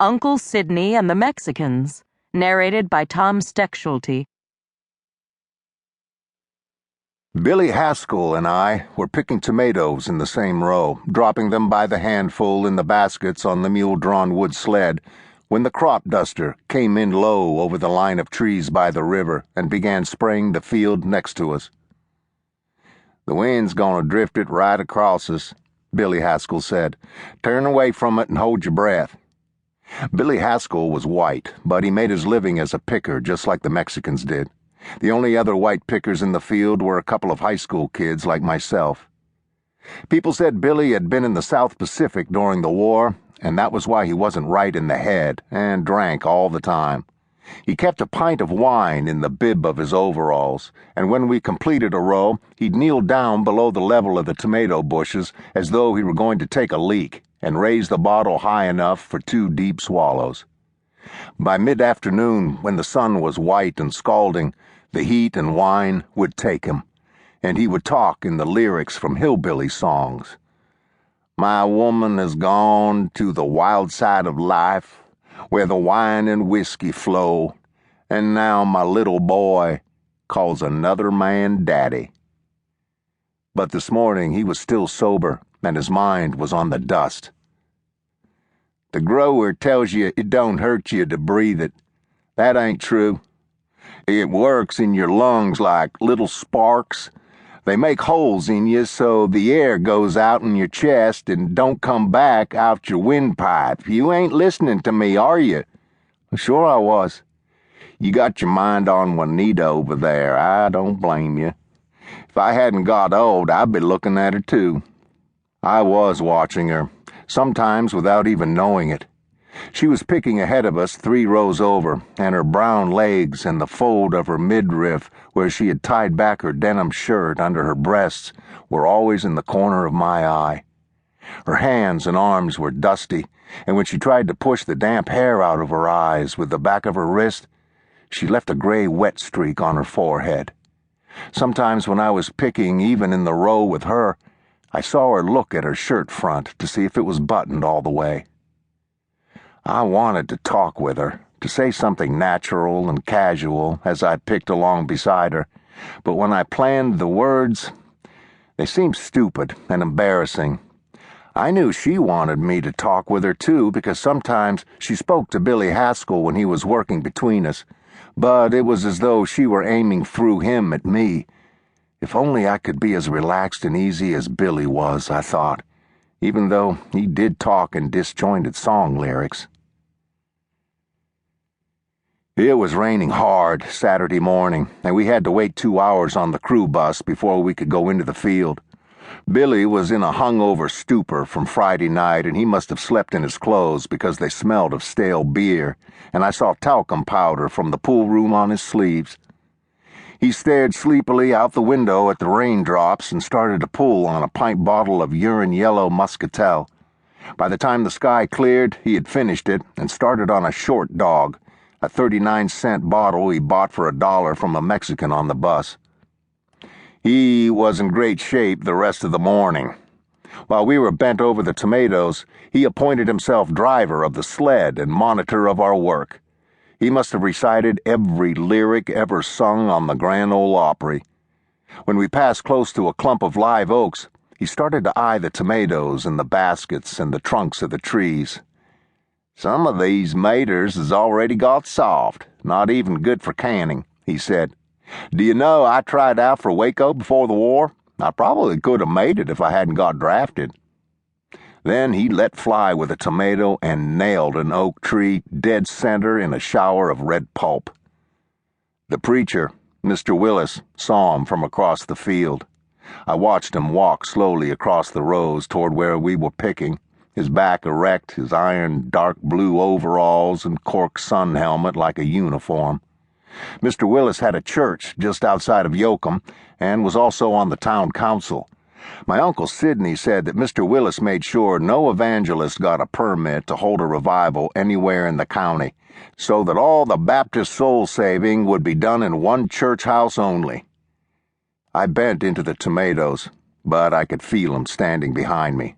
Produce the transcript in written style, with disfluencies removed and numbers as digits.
Uncle Sidney and the Mexicans, narrated by Tom Stechschulte. Billy Haskell and I were picking tomatoes in the same row, dropping them by the handful in the baskets on the mule-drawn wood sled, when the crop duster came in low over the line of trees by the river and began spraying the field next to us. "The wind's gonna drift it right across us," Billy Haskell said. "Turn away from it and hold your breath." Billy Haskell was white, but he made his living as a picker just like the Mexicans did. The only other white pickers in the field were a couple of high school kids like myself. People said Billy had been in the South Pacific during the war, and that was why he wasn't right in the head and drank all the time. He kept a pint of wine in the bib of his overalls, and when we completed a row, he'd kneel down below the level of the tomato bushes as though he were going to take a leak, and raise the bottle high enough for 2 deep swallows. By mid-afternoon, when the sun was white and scalding, the heat and wine would take him, and he would talk in the lyrics from hillbilly songs. "My woman has gone to the wild side of life, where the wine and whiskey flow, and now my little boy calls another man daddy." But this morning he was still sober, and his mind was on the dust. "The grower tells you it don't hurt you to breathe it. That ain't true. It works in your lungs like little sparks. They make holes in you so the air goes out in your chest and don't come back out your windpipe. You ain't listening to me, are you?" "Sure I was." "You got your mind on Juanita over there. I don't blame you. If I hadn't got old, I'd be looking at her too." I was watching her, sometimes without even knowing it. She was picking ahead of us 3 rows over, and her brown legs and the fold of her midriff, where she had tied back her denim shirt under her breasts, were always in the corner of my eye. Her hands and arms were dusty, and when she tried to push the damp hair out of her eyes with the back of her wrist, she left a gray wet streak on her forehead. Sometimes when I was picking, even in the row with her, I saw her look at her shirt front to see if it was buttoned all the way. I wanted to talk with her, to say something natural and casual as I picked along beside her, but when I planned the words, they seemed stupid and embarrassing. I knew she wanted me to talk with her too, because sometimes she spoke to Billy Haskell when he was working between us, but it was as though she were aiming through him at me. If only I could be as relaxed and easy as Billy was, I thought, even though he did talk in disjointed song lyrics. It was raining hard Saturday morning, and we had to wait 2 hours on the crew bus before we could go into the field. Billy was in a hungover stupor from Friday night, and he must have slept in his clothes because they smelled of stale beer, and I saw talcum powder from the pool room on his sleeves. He stared sleepily out the window at the raindrops and started to pull on a pint bottle of urine-yellow muscatel. By the time the sky cleared, he had finished it and started on a short dog, a 39-cent bottle he bought for $1 from a Mexican on the bus. He was in great shape the rest of the morning. While we were bent over the tomatoes, he appointed himself driver of the sled and monitor of our work. He must have recited every lyric ever sung on the Grand Ole Opry. When we passed close to a clump of live oaks, he started to eye the tomatoes and the baskets and the trunks of the trees. "Some of these maters has already got soft, not even good for canning," he said. "Do you know I tried out for Waco before the war? I probably could have made it if I hadn't got drafted." Then he let fly with a tomato and nailed an oak tree dead center in a shower of red pulp. The preacher, Mr. Willis, saw him from across the field. I watched him walk slowly across the rows toward where we were picking, his back erect, his iron dark blue overalls and cork sun helmet like a uniform. Mr. Willis had a church just outside of Yoakum and was also on the town council. My Uncle Sidney said that Mr. Willis made sure no evangelist got a permit to hold a revival anywhere in the county, so that all the Baptist soul-saving would be done in one church house only. I bent into the tomatoes, but I could feel him standing behind me.